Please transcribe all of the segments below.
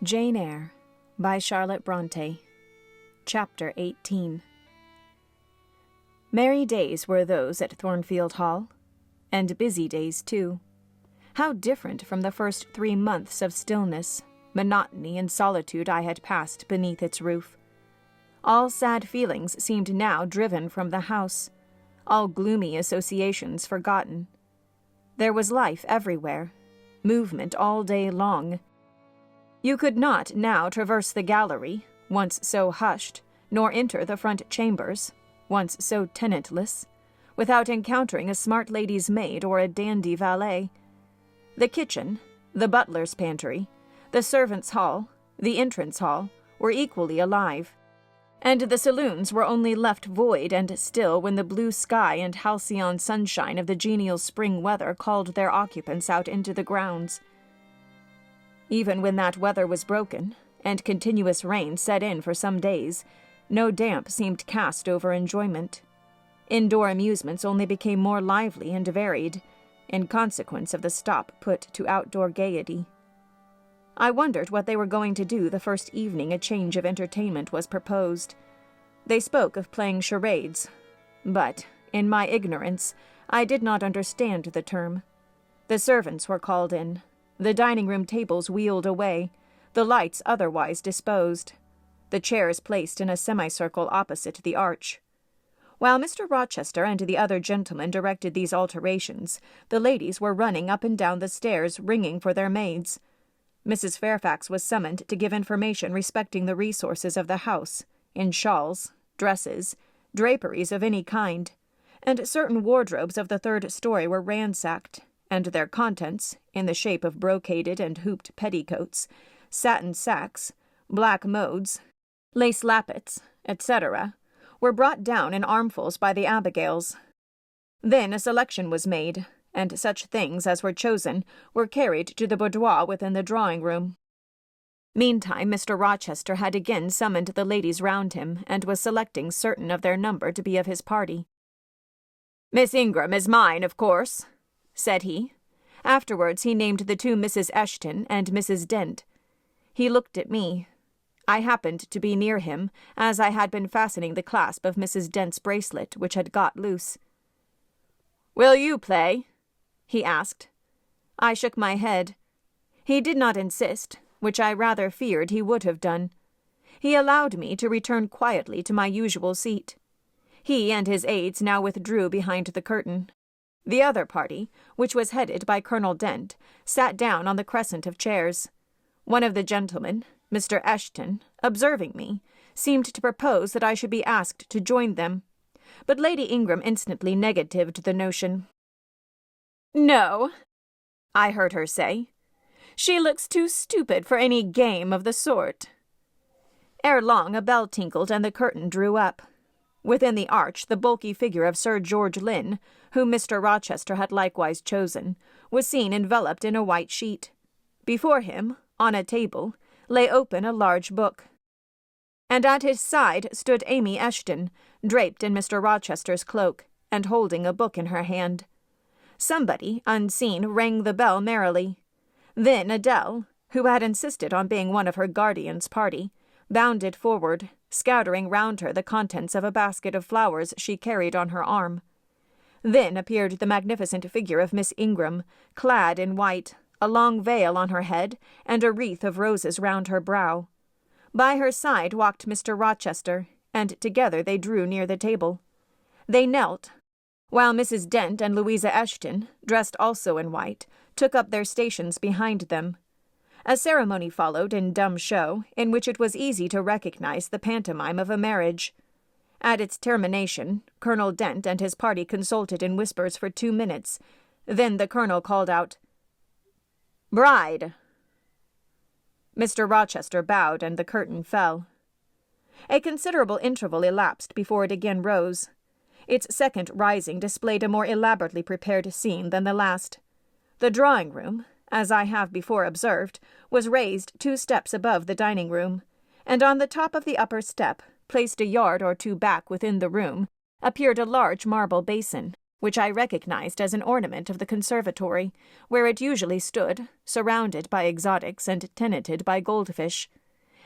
Jane Eyre by Charlotte Brontë. Chapter 18. Merry days were those at Thornfield Hall, and busy days too. How different from the first 3 months of stillness, monotony, and solitude I had passed beneath its roof. All sad feelings seemed now driven from the house, all gloomy associations forgotten. There was life everywhere, movement all day long. You could not now traverse the gallery, once so hushed, nor enter the front chambers, once so tenantless, without encountering a smart lady's maid or a dandy valet. The kitchen, the butler's pantry, the servants' hall, the entrance hall, were equally alive, and the saloons were only left void and still when the blue sky and halcyon sunshine of the genial spring weather called their occupants out into the grounds. Even when that weather was broken, and continuous rain set in for some days, no damp seemed cast over enjoyment. Indoor amusements only became more lively and varied, in consequence of the stop put to outdoor gaiety. I wondered what they were going to do the first evening a change of entertainment was proposed. They spoke of playing charades, but, in my ignorance, I did not understand the term. The servants were called in, the dining-room tables wheeled away, the lights otherwise disposed, the chairs placed in a semicircle opposite the arch. While Mr. Rochester and the other gentlemen directed these alterations, the ladies were running up and down the stairs ringing for their maids. Mrs. Fairfax was summoned to give information respecting the resources of the house, in shawls, dresses, draperies of any kind, and certain wardrobes of the third story were ransacked, and their contents, in the shape of brocaded and hooped petticoats, satin sacks, black modes, lace lappets, etc., were brought down in armfuls by the abigails. Then a selection was made, and such things as were chosen were carried to the boudoir within the drawing-room. Meantime Mr. Rochester had again summoned the ladies round him, and was selecting certain of their number to be of his party. "Miss Ingram is mine, of course," said he. Afterwards he named the two Misses Eshton and Mrs. Dent. He looked at me. I happened to be near him, as I had been fastening the clasp of Mrs. Dent's bracelet, which had got loose. "Will you play?" he asked. I shook my head. He did not insist, which I rather feared he would have done. He allowed me to return quietly to my usual seat. He and his aides now withdrew behind the curtain. The other party, which was headed by Colonel Dent, sat down on the crescent of chairs. One of the gentlemen, Mr. Eshton, observing me, seemed to propose that I should be asked to join them, but Lady Ingram instantly negatived the notion. "No," I heard her say. "She looks too stupid for any game of the sort." Ere long a bell tinkled and the curtain drew up. Within the arch the bulky figure of Sir George Lynn, whom Mr. Rochester had likewise chosen, was seen enveloped in a white sheet. Before him, on a table, lay open a large book, and at his side stood Amy Eshton, draped in Mr. Rochester's cloak, and holding a book in her hand. Somebody, unseen, rang the bell merrily. Then Adèle, who had insisted on being one of her guardian's party, bounded forward, scattering round her the contents of a basket of flowers she carried on her arm. Then appeared the magnificent figure of Miss Ingram, clad in white, a long veil on her head, and a wreath of roses round her brow. By her side walked Mr. Rochester, and together they drew near the table. They knelt, while Mrs. Dent and Louisa Eshton, dressed also in white, took up their stations behind them. A ceremony followed in dumb show, in which it was easy to recognize the pantomime of a marriage. At its termination, Colonel Dent and his party consulted in whispers for 2 minutes. Then the colonel called out, "Bride!" Mr. Rochester bowed, and the curtain fell. A considerable interval elapsed before it again rose. Its second rising displayed a more elaborately prepared scene than the last. The drawing-room, as I have before observed, was raised 2 steps above the dining-room, and on the top of the upper step, placed a yard or 2 back within the room, appeared a large marble basin, which I recognized as an ornament of the conservatory, where it usually stood, surrounded by exotics and tenanted by goldfish,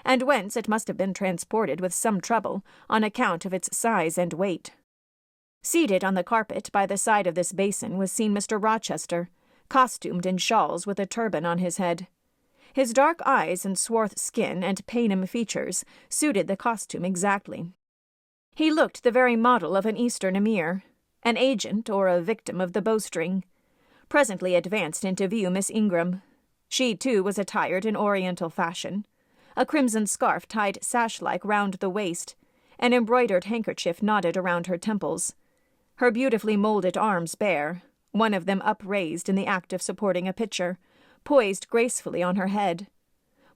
and whence it must have been transported with some trouble on account of its size and weight. Seated on the carpet by the side of this basin was seen Mr. Rochester, costumed in shawls with a turban on his head. His dark eyes and swarth skin and Paynim features suited the costume exactly. He looked the very model of an Eastern emir, an agent or a victim of the bowstring. Presently advanced into view Miss Ingram. She, too, was attired in Oriental fashion. A crimson scarf tied sash-like round the waist, an embroidered handkerchief knotted around her temples, her beautifully moulded arms bare, one of them upraised in the act of supporting a pitcher, poised gracefully on her head.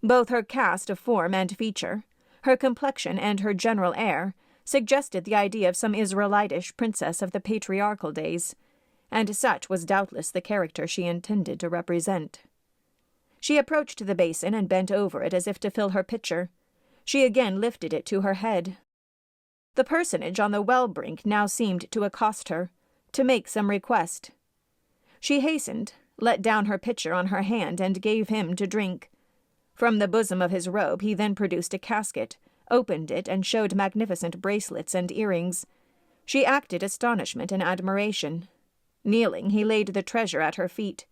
Both her cast of form and feature, her complexion and her general air, suggested the idea of some Israelitish princess of the patriarchal days, and such was doubtless the character she intended to represent. She approached the basin and bent over it as if to fill her pitcher. She again lifted it to her head. The personage on the well-brink now seemed to accost her, to make some request. She hastened, let down her pitcher on her hand, and gave him to drink. From the bosom of his robe he then produced a casket, opened it, and showed magnificent bracelets and earrings. She acted astonishment and admiration. Kneeling, he laid the treasure at her feet.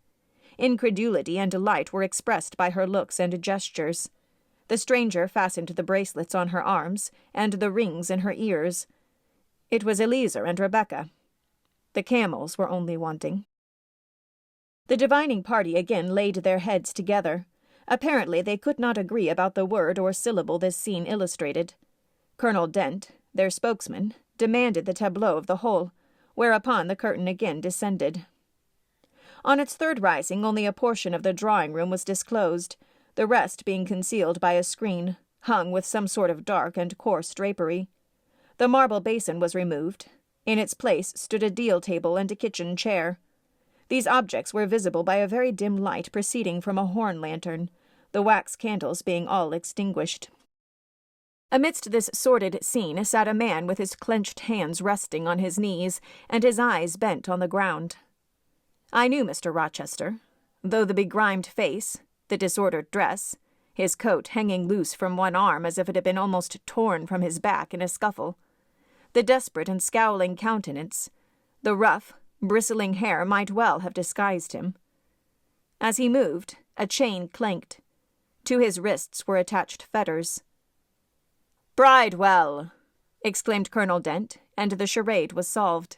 Incredulity and delight were expressed by her looks and gestures. The stranger fastened the bracelets on her arms, and the rings in her ears. It was Eliezer and Rebecca. The camels were only wanting. The divining party again laid their heads together. Apparently they could not agree about the word or syllable this scene illustrated. Colonel Dent, their spokesman, demanded the tableau of the whole, whereupon the curtain again descended. On its third rising only a portion of the drawing-room was disclosed, the rest being concealed by a screen, hung with some sort of dark and coarse drapery. The marble basin was removed. In its place stood a deal table and a kitchen chair. These objects were visible by a very dim light proceeding from a horn lantern, the wax candles being all extinguished. Amidst this sordid scene sat a man with his clenched hands resting on his knees and his eyes bent on the ground. I knew Mr. Rochester, though the begrimed face, the disordered dress, his coat hanging loose from one arm as if it had been almost torn from his back in a scuffle, the desperate and scowling countenance, the rough, bristling hair might well have disguised him. As he moved, a chain clanked. To his wrists were attached fetters. "Bridewell!" exclaimed Colonel Dent, and the charade was solved.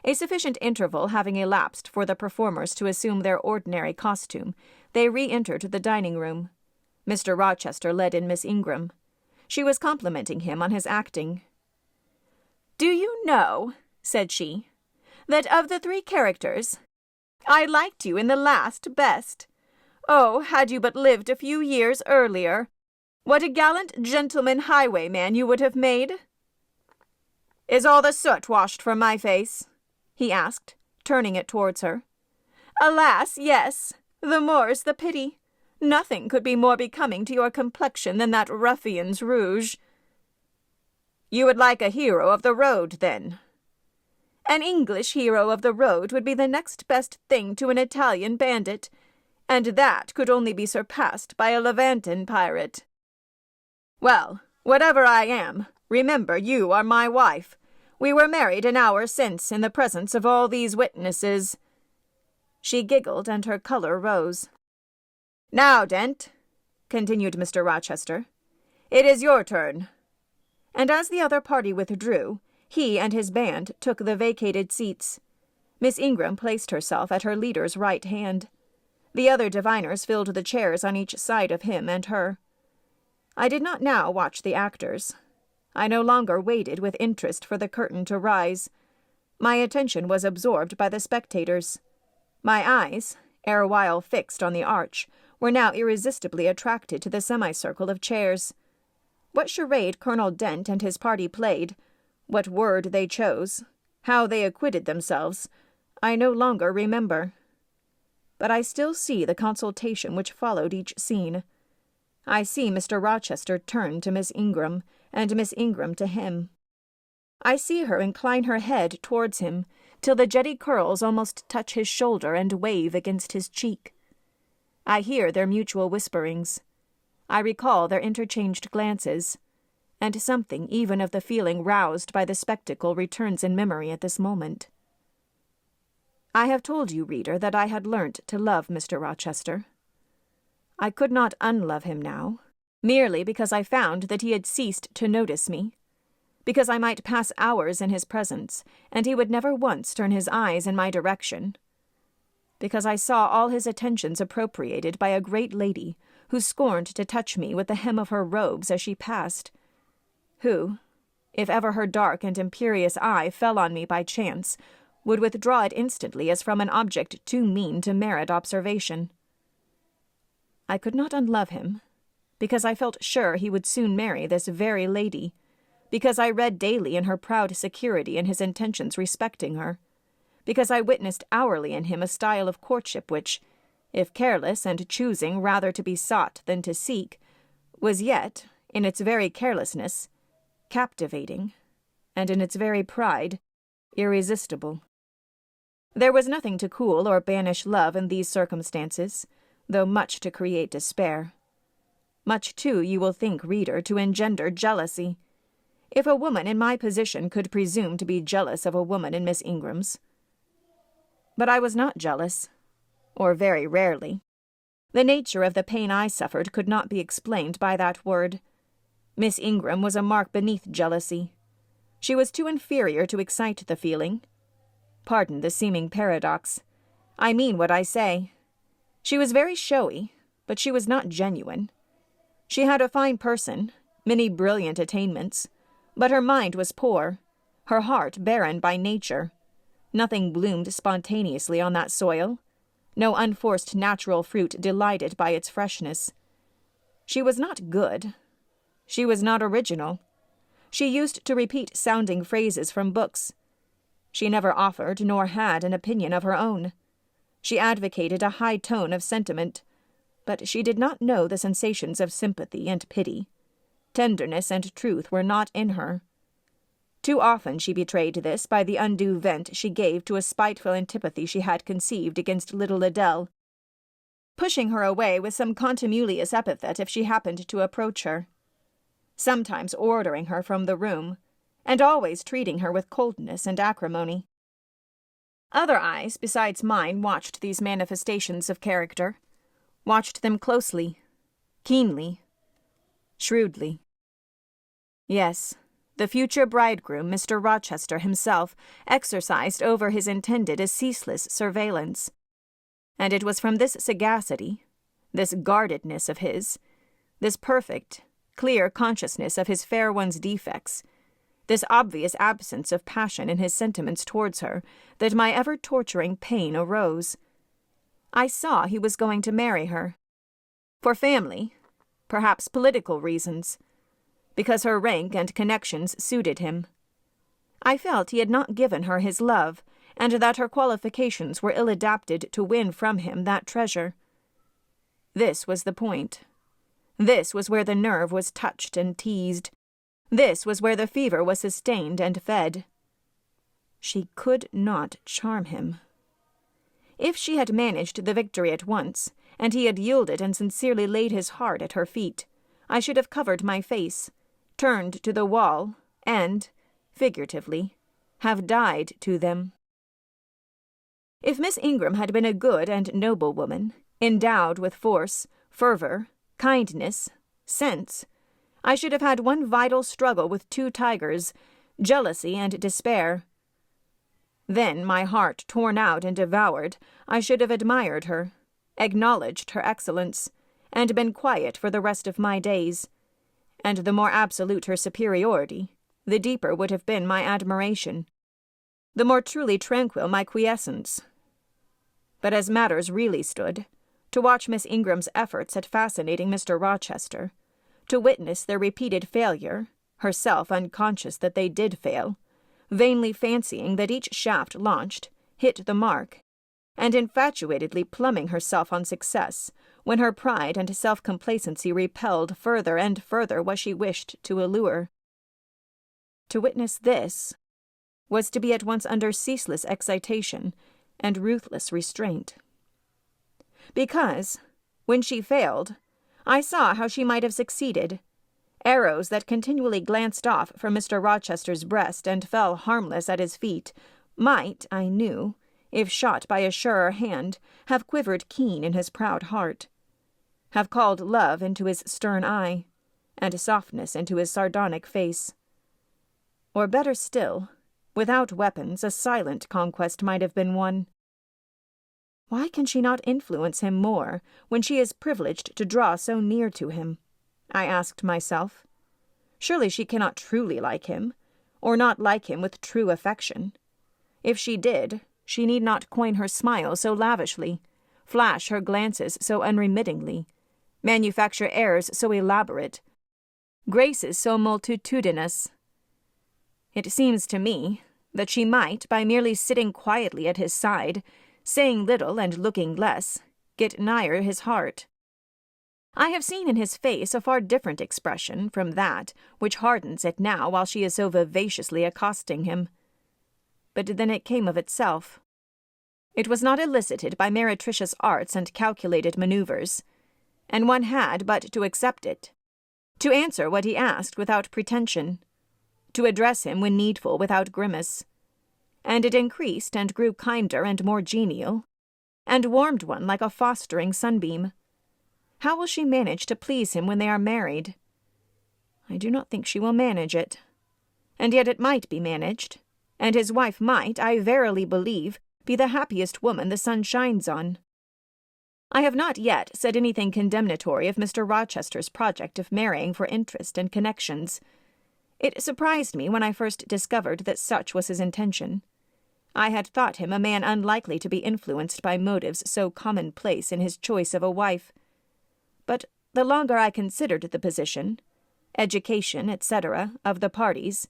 A sufficient interval having elapsed for the performers to assume their ordinary costume, they re-entered the dining-room. Mr. Rochester led in Miss Ingram. She was complimenting him on his acting. "Do you know," said she, "that of the three characters, I liked you in the last best. Oh, had you but lived a few years earlier, what a gallant gentleman highwayman you would have made." "Is all the soot washed from my face?" he asked, turning it towards her. "Alas, yes. The more's the pity. Nothing could be more becoming to your complexion than that ruffian's rouge." "You would like a hero of the road, then?" "An English hero of the road would be the next best thing to an Italian bandit, and that could only be surpassed by a Levantan pirate." "Well, whatever I am, remember you are my wife. We were married an hour since in the presence of all these witnesses." She giggled, and her colour rose. "Now, Dent," continued Mr. Rochester, "it is your turn." And as the other party withdrew, he and his band took the vacated seats. Miss Ingram placed herself at her leader's right hand. The other diviners filled the chairs on each side of him and her. I did not now watch the actors. I no longer waited with interest for the curtain to rise. My attention was absorbed by the spectators. My eyes, erewhile fixed on the arch, were now irresistibly attracted to the semicircle of chairs. What charade Colonel Dent and his party played, what word they chose, how they acquitted themselves, I no longer remember. But I still see the consultation which followed each scene. I see Mr. Rochester turn to Miss Ingram, and Miss Ingram to him. I see her incline her head towards him, till the jetty curls almost touch his shoulder and wave against his cheek. I hear their mutual whisperings. I recall their interchanged glances, and something even of the feeling roused by the spectacle returns in memory at this moment. I have told you, reader, that I had learnt to love Mr. Rochester. I could not unlove him now, merely because I found that he had ceased to notice me, because I might pass hours in his presence, and he would never once turn his eyes in my direction, because I saw all his attentions appropriated by a great lady who scorned to touch me with the hem of her robes as she passed, who, if ever her dark and imperious eye fell on me by chance, would withdraw it instantly as from an object too mean to merit observation. I could not unlove him, because I felt sure he would soon marry this very lady, because I read daily in her proud security in his intentions respecting her, because I witnessed hourly in him a style of courtship which, if careless and choosing rather to be sought than to seek, was yet, in its very carelessness, captivating, and in its very pride, irresistible. There was nothing to cool or banish love in these circumstances, though much to create despair. Much, too, you will think, reader, to engender jealousy, if a woman in my position could presume to be jealous of a woman in Miss Ingram's. But I was not jealous, or very rarely. The nature of the pain I suffered could not be explained by that word. Miss Ingram was a mark beneath jealousy. She was too inferior to excite the feeling. Pardon the seeming paradox. I mean what I say. She was very showy, but she was not genuine. She had a fine person, many brilliant attainments, but her mind was poor, her heart barren by nature. Nothing bloomed spontaneously on that soil. No unforced natural fruit delighted by its freshness. She was not good. She was not original. She used to repeat sounding phrases from books. She never offered nor had an opinion of her own. She advocated a high tone of sentiment, but she did not know the sensations of sympathy and pity. Tenderness and truth were not in her. Too often she betrayed this by the undue vent she gave to a spiteful antipathy she had conceived against little Adèle, pushing her away with some contumelious epithet if she happened to approach her, sometimes ordering her from the room, and always treating her with coldness and acrimony. Other eyes besides mine watched these manifestations of character, watched them closely, keenly, shrewdly. Yes, the future bridegroom, Mr. Rochester himself, exercised over his intended a ceaseless surveillance. And it was from this sagacity, this guardedness of his, this perfect, clear consciousness of his fair one's defects, this obvious absence of passion in his sentiments towards her, that my ever-torturing pain arose. I saw he was going to marry her. For family, perhaps political reasons, because her rank and connections suited him. I felt he had not given her his love, and that her qualifications were ill-adapted to win from him that treasure. This was the point. This was where the nerve was touched and teased. This was where the fever was sustained and fed. She could not charm him. If she had managed the victory at once, and he had yielded and sincerely laid his heart at her feet, I should have covered my face, turned to the wall, and, figuratively, have died to them. If Miss Ingram had been a good and noble woman, endowed with force, fervor, kindness, sense, I should have had one vital struggle with two tigers, jealousy and despair. Then, my heart torn out and devoured, I should have admired her, acknowledged her excellence, and been quiet for the rest of my days. And the more absolute her superiority, the deeper would have been my admiration, the more truly tranquil my quiescence. But as matters really stood, to watch Miss Ingram's efforts at fascinating Mr. Rochester, to witness their repeated failure, herself unconscious that they did fail, vainly fancying that each shaft launched hit the mark, and infatuatedly pluming herself on success, when her pride and self-complacency repelled further and further what she wished to allure. To witness this, was to be at once under ceaseless excitation and ruthless restraint. Because, when she failed, I saw how she might have succeeded. Arrows that continually glanced off from Mr. Rochester's breast and fell harmless at his feet might, I knew, if shot by a surer hand, have quivered keen in his proud heart, have called love into his stern eye, and softness into his sardonic face. Or better still, without weapons, a silent conquest might have been won. Why can she not influence him more when she is privileged to draw so near to him? I asked myself. Surely she cannot truly like him, or not like him with true affection. If she did, she need not coin her smile so lavishly, flash her glances so unremittingly, manufacture airs so elaborate, graces so multitudinous. It seems to me that she might, by merely sitting quietly at his side, saying little and looking less, get nigher his heart. I have seen in his face a far different expression from that which hardens it now while she is so vivaciously accosting him. But then it came of itself. It was not elicited by meretricious arts and calculated manoeuvres, and one had but to accept it, to answer what he asked without pretension, to address him when needful without grimace, and it increased and grew kinder and more genial, and warmed one like a fostering sunbeam. How will she manage to please him when they are married? I do not think she will manage it. And yet it might be managed, and his wife might, I verily believe, be the happiest woman the sun shines on. I have not yet said anything condemnatory of Mr. Rochester's project of marrying for interest and connections. It surprised me when I first discovered that such was his intention. I had thought him a man unlikely to be influenced by motives so commonplace in his choice of a wife. But the longer I considered the position, education, etc., of the parties,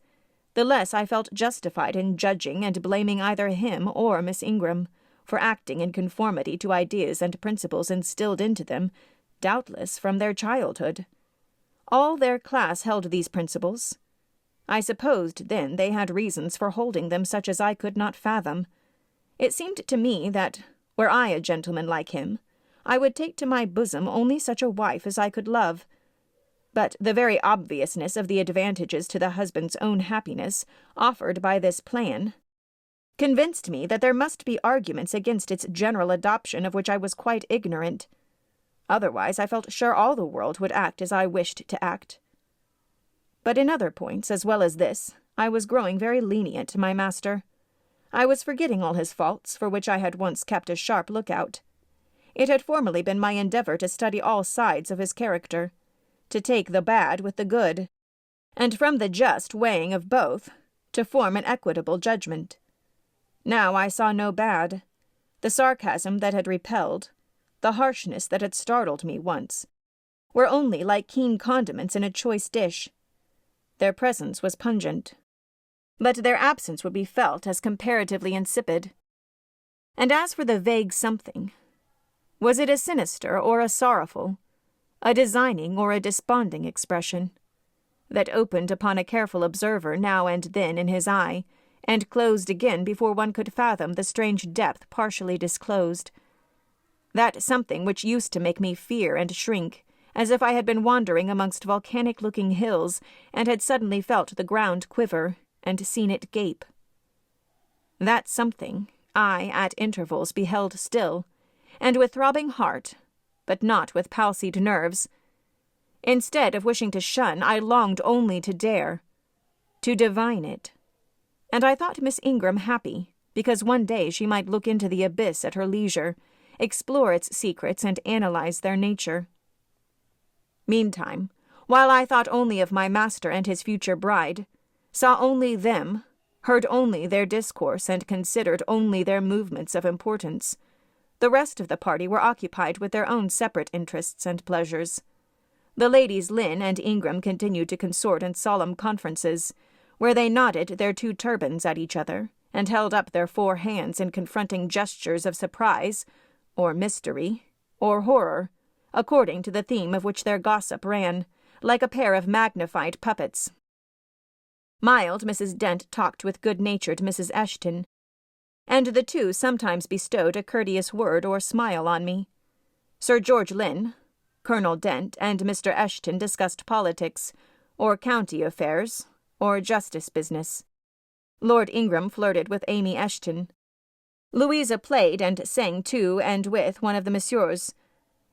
the less I felt justified in judging and blaming either him or Miss Ingram for acting in conformity to ideas and principles instilled into them, doubtless from their childhood. All their class held these principles. I supposed then they had reasons for holding them such as I could not fathom. It seemed to me that, were I a gentleman like him, I would take to my bosom only such a wife as I could love. But the very obviousness of the advantages to the husband's own happiness offered by this plan convinced me that there must be arguments against its general adoption of which I was quite ignorant. Otherwise I felt sure all the world would act as I wished to act. But in other points, as well as this, I was growing very lenient to my master. I was forgetting all his faults, for which I had once kept a sharp lookout. It had formerly been my endeavor to study all sides of his character, to take the bad with the good, and from the just weighing of both, to form an equitable judgment. Now I saw no bad. The sarcasm that had repelled, the harshness that had startled me once, were only like keen condiments in a choice dish. Their presence was pungent, but their absence would be felt as comparatively insipid. And as for the vague something, was it a sinister or a sorrowful, a designing or a desponding expression, that opened upon a careful observer now and then in his eye, and closed again before one could fathom the strange depth partially disclosed? That something which used to make me fear and shrink, as if I had been wandering amongst volcanic-looking hills, and had suddenly felt the ground quiver, and seen it gape. That something I, at intervals, beheld still, and with throbbing heart, but not with palsied nerves. Instead of wishing to shun, I longed only to dare, to divine it. And I thought Miss Ingram happy, because one day she might look into the abyss at her leisure, explore its secrets, and analyze their nature. Meantime, while I thought only of my master and his future bride, saw only them, heard only their discourse, and considered only their movements of importance, the rest of the party were occupied with their own separate interests and pleasures. The ladies Lynn and Ingram continued to consort in solemn conferences, where they nodded their 2 turbans at each other, and held up their 4 hands in confronting gestures of surprise, or mystery, or horror, according to the theme of which their gossip ran, like a pair of magnified puppets. Mild Mrs. Dent talked with good-natured Mrs. Eshton, and the two sometimes bestowed a courteous word or smile on me. Sir George Lynn, Colonel Dent, and Mr. Eshton discussed politics, or county affairs, or justice business. Lord Ingram flirted with Amy Eshton. Louisa played and sang to and with one of the messieurs.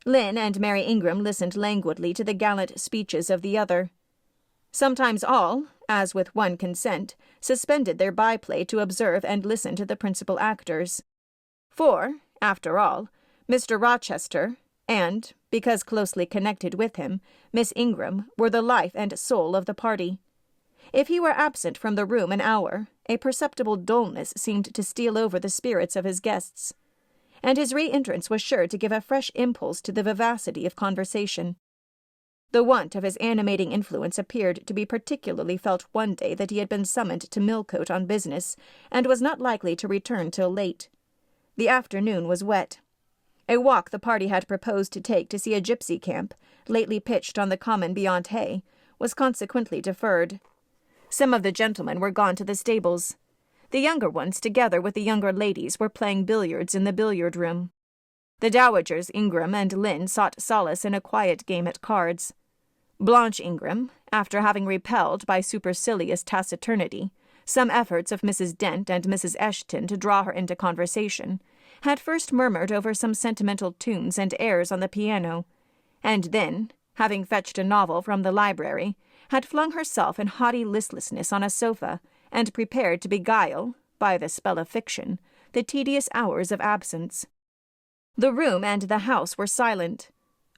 Lynn and Mary Ingram listened languidly to the gallant speeches of the other. Sometimes all, as with one consent, suspended their byplay to observe and listen to the principal actors. For, after all, Mr. Rochester, and, because closely connected with him, Miss Ingram, were the life and soul of the party. If he were absent from the room an hour, a perceptible dullness seemed to steal over the spirits of his guests, and his re-entrance was sure to give a fresh impulse to the vivacity of conversation. The want of his animating influence appeared to be particularly felt one day that he had been summoned to Millcote on business, and was not likely to return till late. The afternoon was wet. A walk the party had proposed to take to see a gypsy camp, lately pitched on the common beyond Hay, was consequently deferred. Some of the gentlemen were gone to the stables. The younger ones, together with the younger ladies, were playing billiards in the billiard-room. The dowagers Ingram and Lynn sought solace in a quiet game at cards. Blanche Ingram, after having repelled by supercilious taciturnity some efforts of Mrs. Dent and Mrs. Eshton to draw her into conversation, had first murmured over some sentimental tunes and airs on the piano, and then, having fetched a novel from the library, had flung herself in haughty listlessness on a sofa, and prepared to beguile, by the spell of fiction, the tedious hours of absence. The room and the house were silent.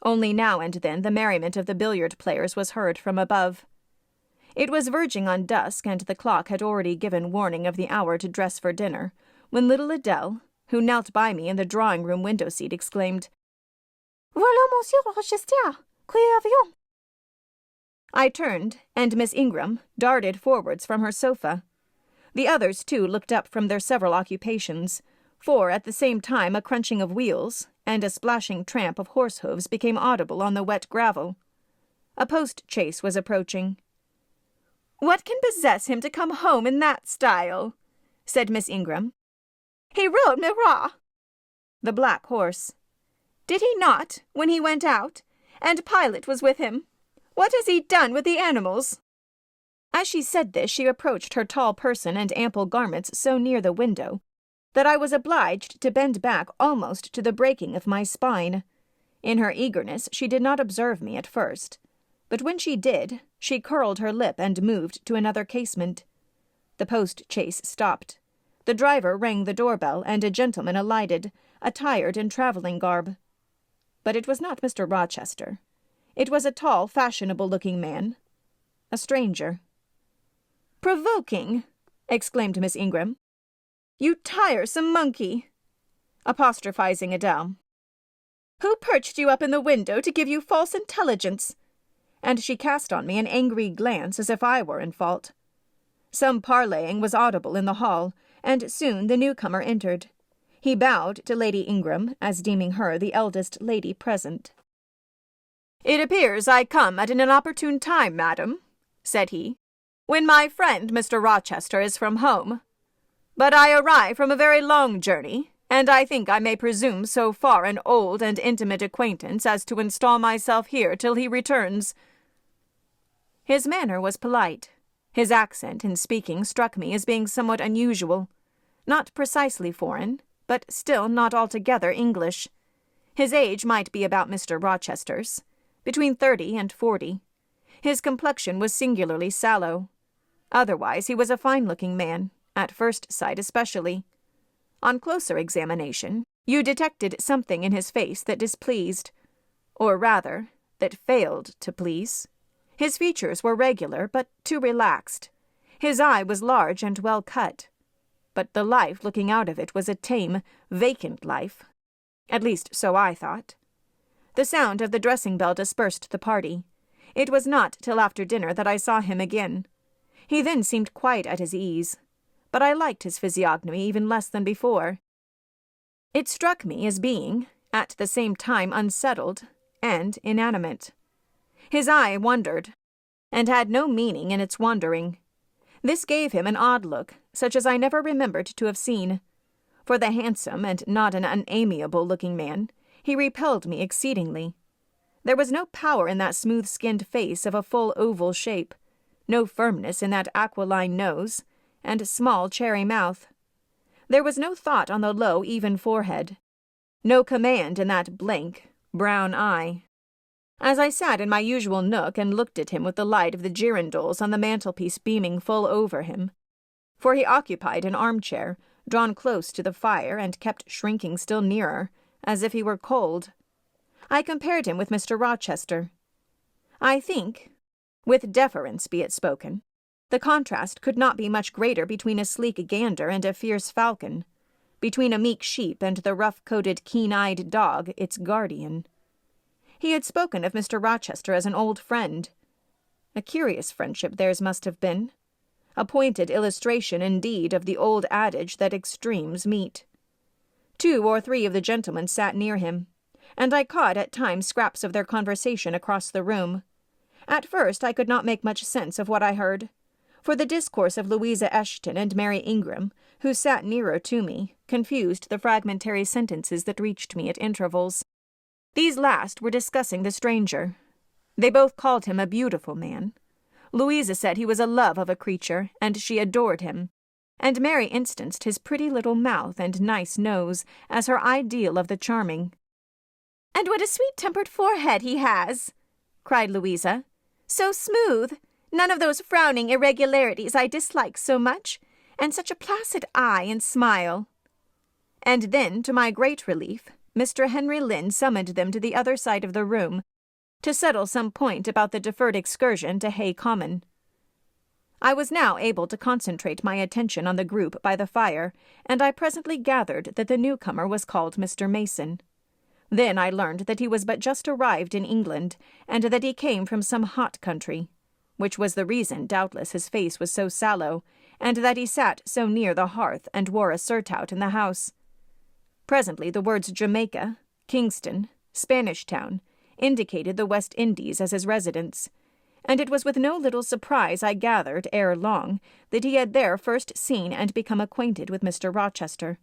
Only now and then the merriment of the billiard players was heard from above. It was verging on dusk, and the clock had already given warning of the hour to dress for dinner, when little Adèle, who knelt by me in the drawing-room window-seat, exclaimed, "Voilà Monsieur Rochester! Que avions?" I turned, and Miss Ingram darted forwards from her sofa. The others, too, looked up from their several occupations, for at the same time a crunching of wheels and a splashing tramp of horse-hoofs became audible on the wet gravel. A post-chaise was approaching. "What can possess him to come home in that style?" said Miss Ingram. "He rode Marat." The black horse. "Did he not, when he went out? And Pilot was with him. What has he done with the animals?" As she said this, she approached her tall person and ample garments so near the window that I was obliged to bend back almost to the breaking of my spine. In her eagerness, she did not observe me at first, but when she did, she curled her lip and moved to another casement. The post-chaise stopped. The driver rang the doorbell, and a gentleman alighted, attired in travelling garb. But it was not Mr. Rochester. It was a tall, fashionable-looking man. A stranger. "Provoking!" exclaimed Miss Ingram. "You tiresome monkey!" apostrophizing Adèle. "Who perched you up in the window to give you false intelligence?" And she cast on me an angry glance as if I were in fault. Some parleying was audible in the hall, and soon the newcomer entered. He bowed to Lady Ingram, as deeming her the eldest lady present. "It appears I come at an inopportune time, madam," said he, "when my friend Mr. Rochester is from home. But I arrive from a very long journey, and I think I may presume so far an old and intimate acquaintance as to install myself here till he returns." His manner was polite. His accent in speaking struck me as being somewhat unusual. Not precisely foreign, but still not altogether English. His age might be about Mr. Rochester's, between 30 and 40. His complexion was singularly sallow. Otherwise he was a fine-looking man, at first sight especially. On closer examination, you detected something in his face that displeased, or rather, that failed to please. His features were regular, but too relaxed. His eye was large and well cut, but the life looking out of it was a tame, vacant life. At least so I thought. The sound of the dressing-bell dispersed the party. It was not till after dinner that I saw him again. He then seemed quite at his ease, but I liked his physiognomy even less than before. It struck me as being, at the same time, unsettled and inanimate. His eye wandered, and had no meaning in its wandering. This gave him an odd look, such as I never remembered to have seen. For the handsome and not an unamiable-looking man, he repelled me exceedingly. There was no power in that smooth-skinned face of a full oval shape, no firmness in that aquiline nose, and small cherry mouth. There was no thought on the low, even forehead, no command in that blank, brown eye. As I sat in my usual nook and looked at him with the light of the girandoles on the mantelpiece beaming full over him, for he occupied an armchair, drawn close to the fire and kept shrinking still nearer, as if he were cold, I compared him with Mr. Rochester. I think, with deference be it spoken, the contrast could not be much greater between a sleek gander and a fierce falcon, between a meek sheep and the rough-coated, keen-eyed dog, its guardian. He had spoken of Mr. Rochester as an old friend. A curious friendship theirs must have been. A pointed illustration, indeed, of the old adage that extremes meet. 2 or 3 of the gentlemen sat near him, and I caught at times scraps of their conversation across the room. At first I could not make much sense of what I heard, for the discourse of Louisa Eshton and Mary Ingram, who sat nearer to me, confused the fragmentary sentences that reached me at intervals. These last were discussing the stranger. They both called him a beautiful man. Louisa said he was a love of a creature, and she adored him, and Mary instanced his pretty little mouth and nice nose as her ideal of the charming. "And what a sweet-tempered forehead he has!" cried Louisa. "So smooth! None of those frowning irregularities I dislike so much, and such a placid eye and smile." And then, to my great relief, Mr. Henry Lynn summoned them to the other side of the room, to settle some point about the deferred excursion to Hay Common. I was now able to concentrate my attention on the group by the fire, and I presently gathered that the newcomer was called Mr. Mason. Then I learned that he was but just arrived in England, and that he came from some hot country, which was the reason, doubtless, his face was so sallow, and that he sat so near the hearth and wore a surtout in the house. Presently the words Jamaica, Kingston, Spanish Town, indicated the West Indies as his residence, and it was with no little surprise I gathered, ere long, that he had there first seen and become acquainted with Mr. Rochester.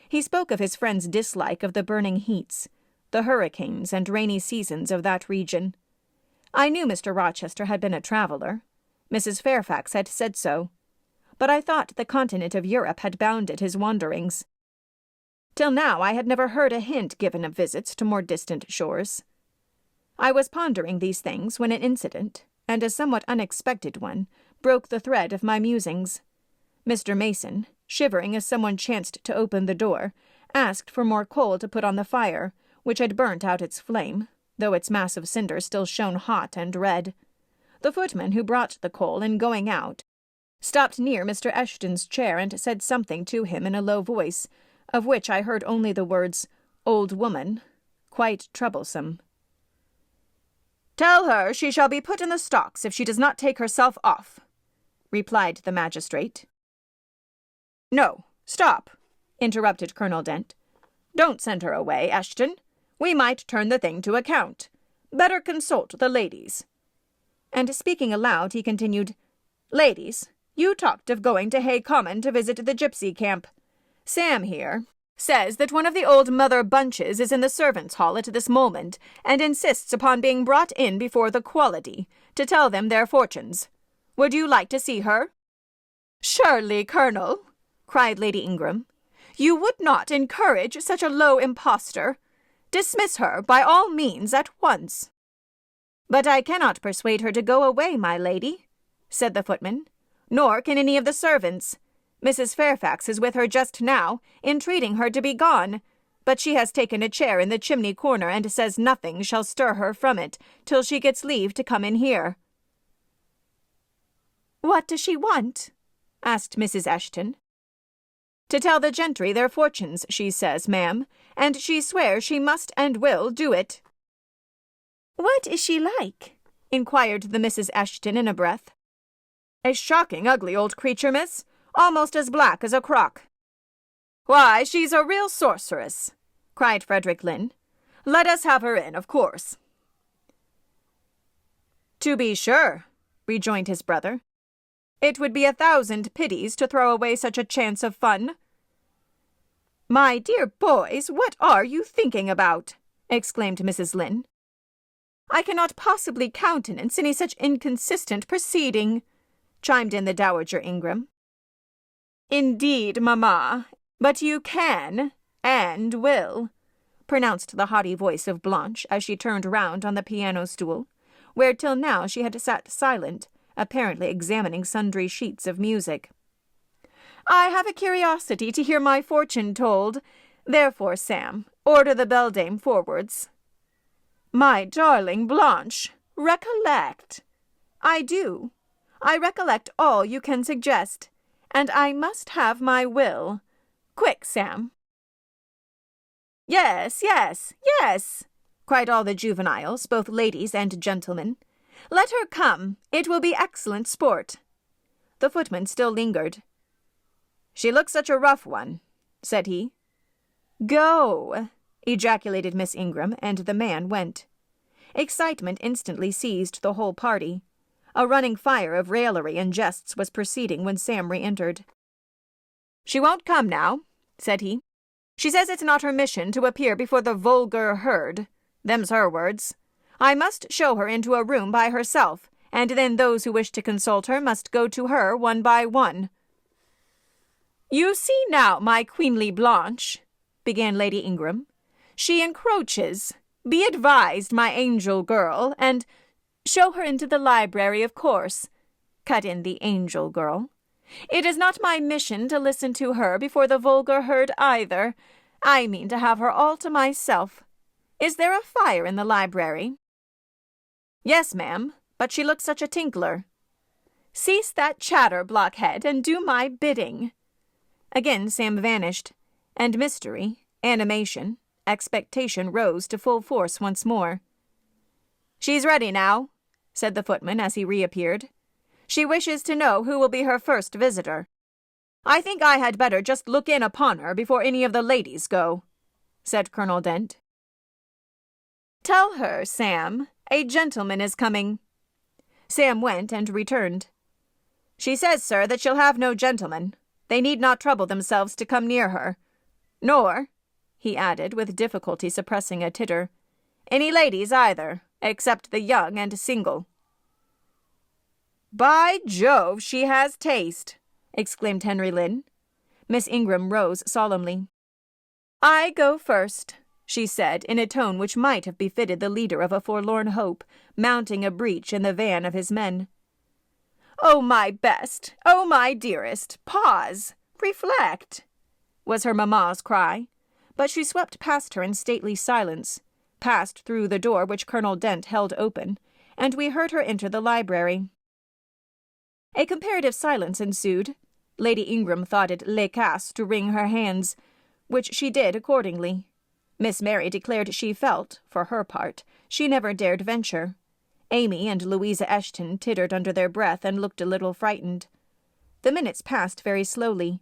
He spoke of his friend's dislike of the burning heats, the hurricanes and rainy seasons of that region. I knew Mr. Rochester had been a traveller. Mrs. Fairfax had said so. But I thought the continent of Europe had bounded his wanderings. Till now I had never heard a hint given of visits to more distant shores. I was pondering these things when an incident, and a somewhat unexpected one, broke the thread of my musings. Mr. Mason, shivering as someone chanced to open the door, asked for more coal to put on the fire, which had burnt out its flame, though its mass of cinder still shone hot and red. The footman who brought the coal, in going out, stopped near Mr. Eshton's chair and said something to him in a low voice, of which I heard only the words, "old woman," quite troublesome. "Tell her she shall be put in the stocks if she does not take herself off," replied the magistrate. "No, stop," interrupted Colonel Dent. "Don't send her away, Eshton. We might turn the thing to account. Better consult the ladies." And speaking aloud, he continued, "Ladies, you talked of going to Hay Common to visit the gypsy camp. Sam here says that one of the old Mother Bunches is in the servants' hall at this moment, and insists upon being brought in before the quality, to tell them their fortunes. Would you like to see her?" "Surely, Colonel," cried Lady Ingram, "you would not encourage such a low impostor. Dismiss her by all means at once." "But I cannot persuade her to go away, my lady," said the footman, "nor can any of the servants. Mrs. Fairfax is with her just now, entreating her to be gone, but she has taken a chair in the chimney corner and says nothing shall stir her from it till she gets leave to come in here." "What does she want?" asked Mrs. Eshton. "To tell the gentry their fortunes, she says, ma'am, and she swears she must and will do it." "What is she like?" inquired the Mrs. Eshton in a breath. "A shocking ugly old creature, miss, almost as black as a crock." "Why, she's a real sorceress," cried Frederick Lynn. "Let us have her in, of course." "To be sure," rejoined his brother. It would be 1,000 pities to throw away such a chance of fun." "My dear boys, what are you thinking about?" exclaimed Mrs. Lynn. "I cannot possibly countenance any such inconsistent proceeding," chimed in the Dowager Ingram. "Indeed, mamma, but you can, and will," pronounced the haughty voice of Blanche as she turned round on the piano stool, where till now she had sat silent, apparently examining sundry sheets of music. "I have a curiosity to hear my fortune told. Therefore, Sam, order the beldame forwards." "My darling Blanche, recollect." "I do. I recollect all you can suggest, and I must have my will. Quick, Sam." "Yes, yes, yes," cried all the juveniles, both ladies and gentlemen. "Let her come. It will be excellent sport." The footman still lingered. "She looks such a rough one," said he. "Go!" ejaculated Miss Ingram, and the man went. Excitement instantly seized the whole party. A running fire of raillery and jests was proceeding when Sam re-entered. "She won't come now," said he. "She says it's not her mission to appear before the vulgar herd. Them's her words. I must show her into a room by herself, and then those who wish to consult her must go to her one by one." "You see now, my queenly Blanche," began Lady Ingram. "She encroaches. Be advised, my angel girl, and—" "Show her into the library, of course," cut in the angel girl. "It is not my mission to listen to her before the vulgar herd either. I mean to have her all to myself. Is there a fire in the library?" "Yes, ma'am, but she looks such a tinkler." "Cease that chatter, blockhead, and do my bidding." Again Sam vanished, and mystery, animation, expectation rose to full force once more. "She's ready now," said the footman as he reappeared. "She wishes to know who will be her first visitor. I think I had better just look in upon her before any of the ladies go," said Colonel Dent. "Tell her, Sam, a gentleman is coming." Sam went and returned. "She says, sir, that she'll have no gentlemen. They need not trouble themselves to come near her. Nor," he added, with difficulty suppressing a titter, "any ladies either, except the young and single." "By Jove, she has taste!" exclaimed Henry Lynn. Miss Ingram rose solemnly. "I go first," she said, in a tone which might have befitted the leader of a forlorn hope, mounting a breach in the van of his men. "Oh, my best! Oh, my dearest! Pause! Reflect!" was her mamma's cry, but she swept past her in stately silence, passed through the door which Colonel Dent held open, and we heard her enter the library. A comparative silence ensued. Lady Ingram thought it l'écasse to wring her hands, which she did accordingly. Miss Mary declared she felt, for her part, she never dared venture. Amy and Louisa Eshton tittered under their breath and looked a little frightened. The minutes passed very slowly.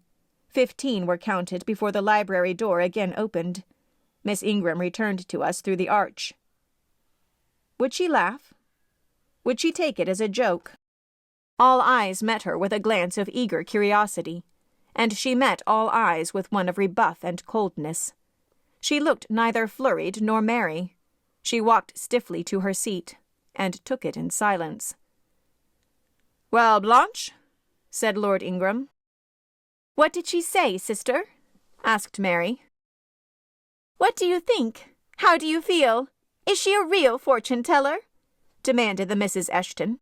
15 were counted before the library door again opened. Miss Ingram returned to us through the arch. Would she laugh? Would she take it as a joke? All eyes met her with a glance of eager curiosity, and she met all eyes with one of rebuff and coldness. She looked neither flurried nor merry. She walked stiffly to her seat, and took it in silence. "Well, Blanche?" said Lord Ingram. "What did she say, sister?" asked Mary. "What do you think? How do you feel? Is she a real fortune-teller?" demanded the Mrs. Eshton.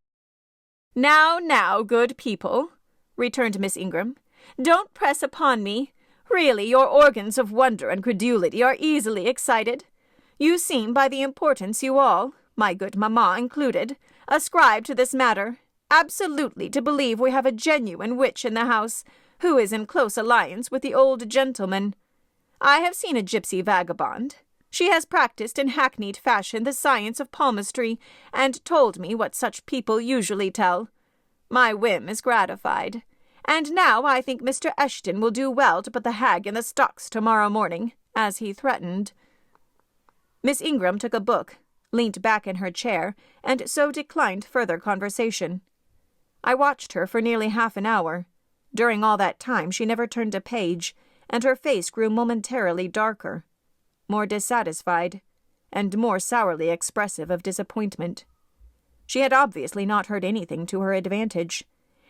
Now, good people," returned Miss Ingram, "don't press upon me. Really, your organs of wonder and credulity are easily excited. You seem, by the importance you all, my good mamma included, ascribe to this matter, absolutely to believe we have a genuine witch in the house, who is in close alliance with the old gentleman. I have seen a gipsy vagabond. She has practised in hackneyed fashion the science of palmistry, and told me what such people usually tell. My whim is gratified, and now I think Mr. Eshton will do well to put the hag in the stocks tomorrow morning, as he threatened." Miss Ingram took a book, leant back in her chair, and so declined further conversation. I watched her for nearly half an hour. During all that time she never turned a page, and her face grew momentarily darker, more dissatisfied, and more sourly expressive of disappointment. She had obviously not heard anything to her advantage,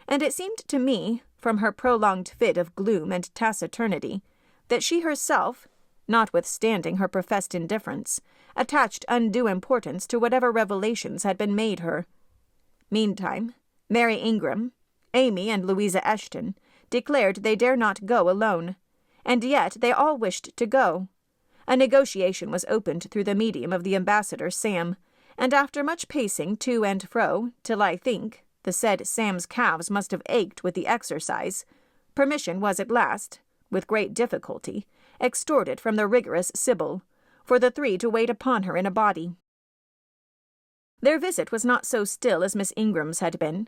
and it seemed to me, from her prolonged fit of gloom and taciturnity, that she herself, notwithstanding her professed indifference, attached undue importance to whatever revelations had been made her. Meantime, Mary Ingram, Amy, and Louisa Eshton declared they dare not go alone, and yet they all wished to go. A negotiation was opened through the medium of the ambassador Sam, and after much pacing to and fro, till I think the said Sam's calves must have ached with the exercise, permission was at last, with great difficulty, extorted from the rigorous Sybil, for the three to wait upon her in a body. Their visit was not so still as Miss Ingram's had been.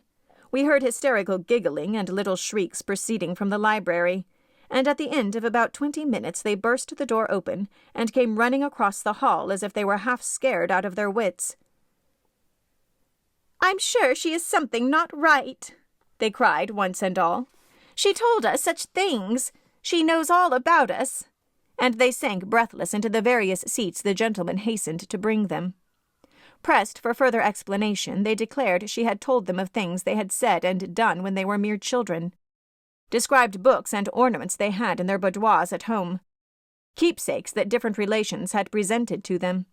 We heard hysterical giggling and little shrieks proceeding from the library, and at the end of about 20 minutes they burst the door open and came running across the hall as if they were half scared out of their wits. "I'm sure she is something not right," they cried once and all. "She told us such things. She knows all about us." And they sank breathless into the various seats the gentleman hastened to bring them. Pressed for further explanation, they declared she had told them of things they had said and done when they were mere children, described books and ornaments they had in their boudoirs at home, keepsakes that different relations had presented to them.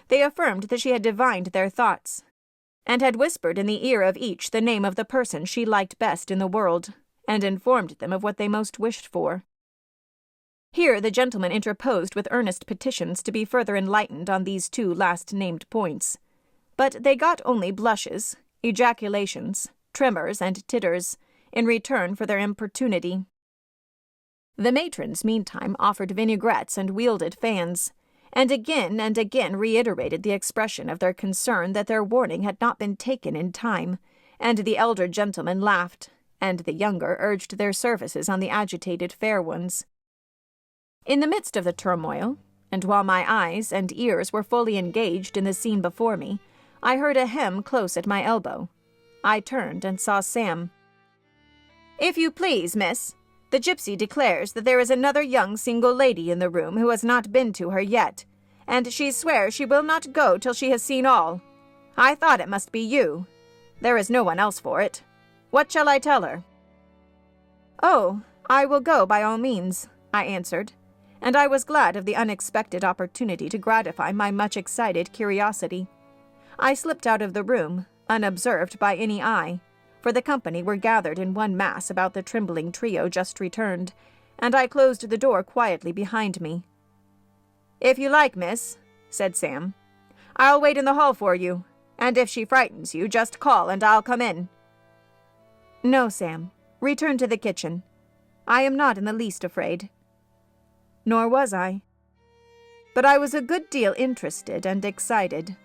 They affirmed that she had divined their thoughts, and had whispered in the ear of each the name of the person she liked best in the world, and informed them of what they most wished for. Here the gentleman interposed with earnest petitions to be further enlightened on these two last-named points, but they got only blushes, ejaculations, tremors, and titters, in return for their importunity. The matrons, meantime, offered vinaigrettes and wielded fans, and again reiterated the expression of their concern that their warning had not been taken in time, and the elder gentlemen laughed, and the younger urged their services on the agitated fair ones. In the midst of the turmoil, and while my eyes and ears were fully engaged in the scene before me, I heard a hem close at my elbow. I turned and saw Sam. "If you please, miss, the gypsy declares that there is another young single lady in the room who has not been to her yet, and she swears she will not go till she has seen all. I thought it must be you. There is no one else for it. What shall I tell her?" "Oh, I will go by all means," I answered, and I was glad of the unexpected opportunity to gratify my much excited curiosity. I slipped out of the room, unobserved by any eye, for the company were gathered in one mass about the trembling trio just returned, and I closed the door quietly behind me. "If you like, miss," said Sam, "I'll wait in the hall for you, and if she frightens you, just call and I'll come in." "No, Sam, return to the kitchen. I am not in the least afraid." Nor was I. But I was a good deal interested and excited.